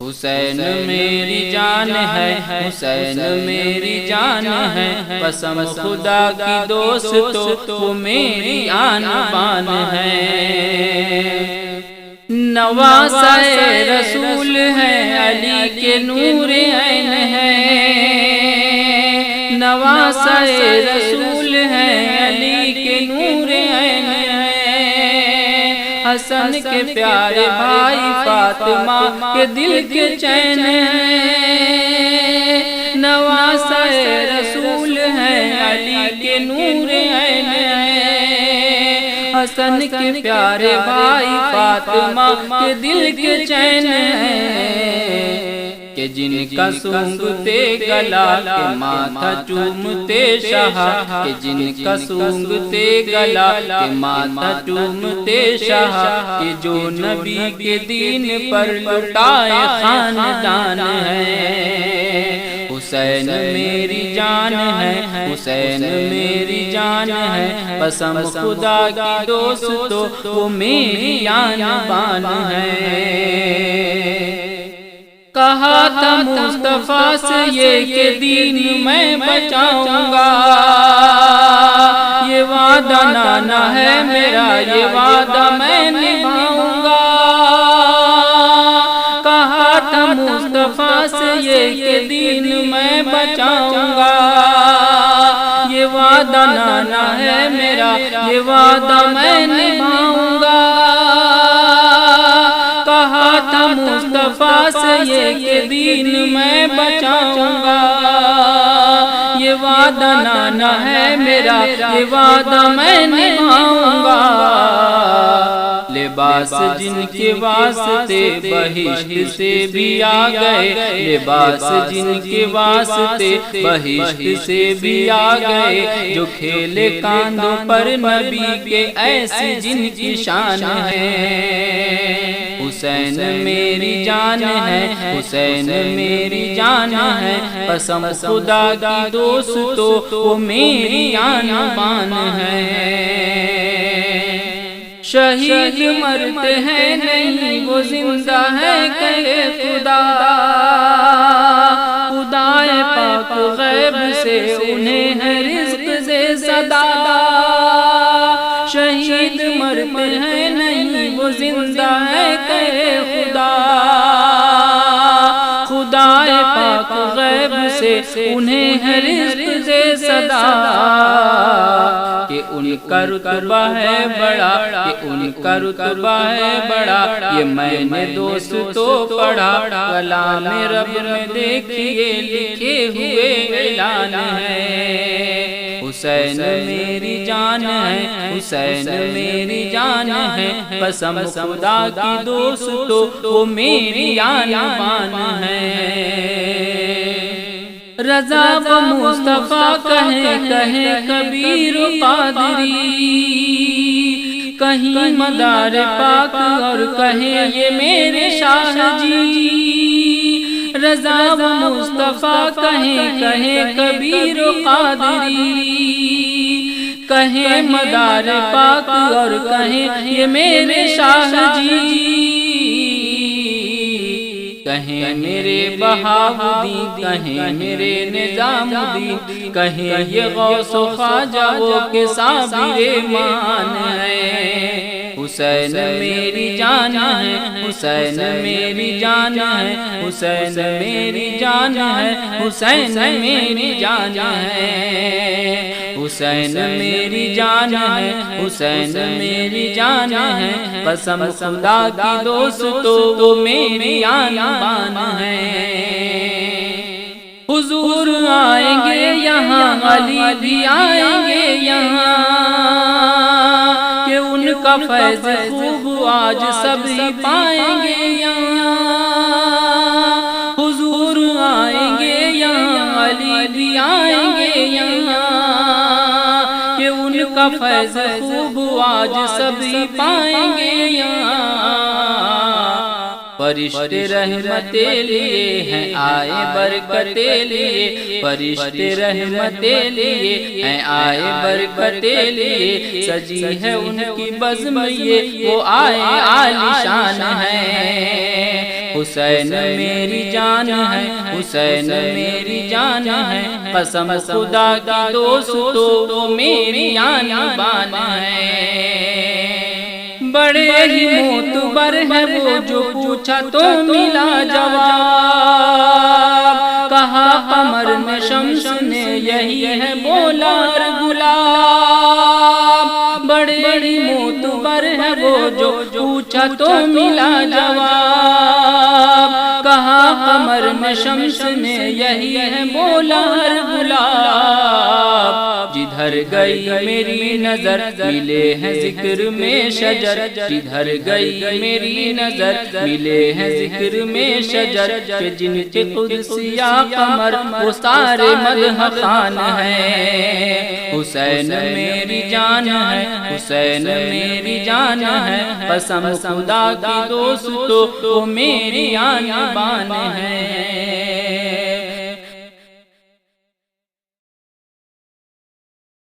حسین میری جان ہے، حسین میری جان ہے، قسم خدا کی دوستو وہ میری آن بان ہے۔ نواسہ رسول ہے، علی کے نور عین ہے، نواسہ رسول ہے، علی کے نور عین ہے، حسن کے پیارے بھائی فاطمہ کے دل کے چین ہے، نواسہ رسول ہے، علی کے نور عین ہے، حسن کے پیارے بھائی فاطمہ کے دل کے چین ہے، کہ جن کا سونگتے گلا کے ماتھا چومتے شاہ، کہ جن کا سونگتے گلا کے ماتھا چومتے شاہ، کہ جو نبی کے دین پر لٹائے خاندان ہے۔ حسین میری جان ہے، حسین میری جان ہے، قسم خدا کی دوستو وہ میری آن بان ہے۔ کہا تھا مصطفیٰ سے یہ کہ دین میں بچاؤں گا، یہ وعدہ نانا ہے میرا، یہ وعدہ میں نبھاؤں گا۔ کہا تھا مصطفیٰ سے یہ کہ دین میں بچاؤں گا، یہ وعدہ نانا ہے میرا، یہ وعدہ میں نبھاؤں گا۔ کہا تھا مصطفیٰ سے یہ کہ دین میں بچاؤں گا، یہ وعدہ نانا ہے میرا، یہ وعدہ میں نبھاؤں گا۔ لباس جن کے واسطے بہشت سے بھی آ گئے، لباس جن کے واسطے بہشت سے بھی آ گئے، جو کھیلے کاندھوں پر نبی کے ایسی جن کی شان ہے۔ حسین میری جان ہے، حسین میری جان ہے، قسم خدا کی دوستو وہ میری آن بان ہے۔ شہید مرتے ہیں نہیں وہ زندہ ہے کہے خدا، خدائے پاک غیب سے انہیں ہے رزق سے صدا۔ شہید مرتے ہیں نہیں وہ زندہ ہے کہے خدا، خدائے پاک غیب سے انہیں ہے رزق سے صدا۔ کہ ان کا رتبہ ہے بڑا، کہ ان کا رتبہ ہے بڑا، یہ میں نے دوستو پڑھا، کلام رب میں دیکھیے لکھے ہوئے اعلان ہے۔ حسین میری جان ہے، حسین میری جان ہے، قسم خدا کی دوستو وہ میری آن بان ہے۔ رضا و مصطفیٰ کہیں کہیں کبیر و قادری، کہیں مدار پاک اور کہیں یہ میرے شاہ جی۔ رضا و مصطفیٰ کہیں کہیں کبیر و قادری، کہیں مدار پاک اور کہیں یہ میرے شاہ جی۔ کہیں میرے بہاؤدین، کہیں میرے نظام الدین، کہیں یہ غوث و خواجہ وہ کہ صابر مان ہے۔ حسین میری جان ہے، حسین میری جان ہے، حسین میری جان ہے، حسین میری جان ہے، حسین میری جان ہے، حسین میری جان ہے، قسم خدا کی دوستو وہ میری آن بان ہے۔ حضور آئیں گے یہاں، علی بھی آئیں گے یہاں، کہ ان کا فیض خوب آج سب ہی پائیں گے یہاں۔ حضور آئیں گے یہاں، علی بھی آئیں گے یہاں، کہ ان کا فیض خوب آج سب ہی پائیں گے یہاں۔ فرشتے رحمتیں لیے ہیں آئے برکتیں لیے، فرشتے رحمتیں لیے ہیں آئے برکتیں لیے، سجی ہے ان کی بزم یہ وہ آئے عالی شان ہے۔ حسین میری جان ہے، حسین میری جان ہے، قسم خدا کی دوست تو میری آن بان ہے۔ بڑے ہی معتبر ہے وہ جو پوچھا تو ملا جواب، کہا قمر میں شمس نے یہی ہے بولا گلاب۔ بڑے ہی معتبر ہے وہ جو پوچھا تو ملا جواب، کہا قمر میں شمس نے یہی ہے بولا گلاب۔ جدھر گئی میری نظر ملے ہیں ذکر میں شجر، جدھر گئی میری نظر ملے ہیں ذکر میں شجر، کہ جن کے قدسیہ قمر وہ سارے مدح خوان ہیں۔ حسین میری جان ہے، حسین میری جان ہے، قسم خدا کی دوست تو میری آن بان ہے۔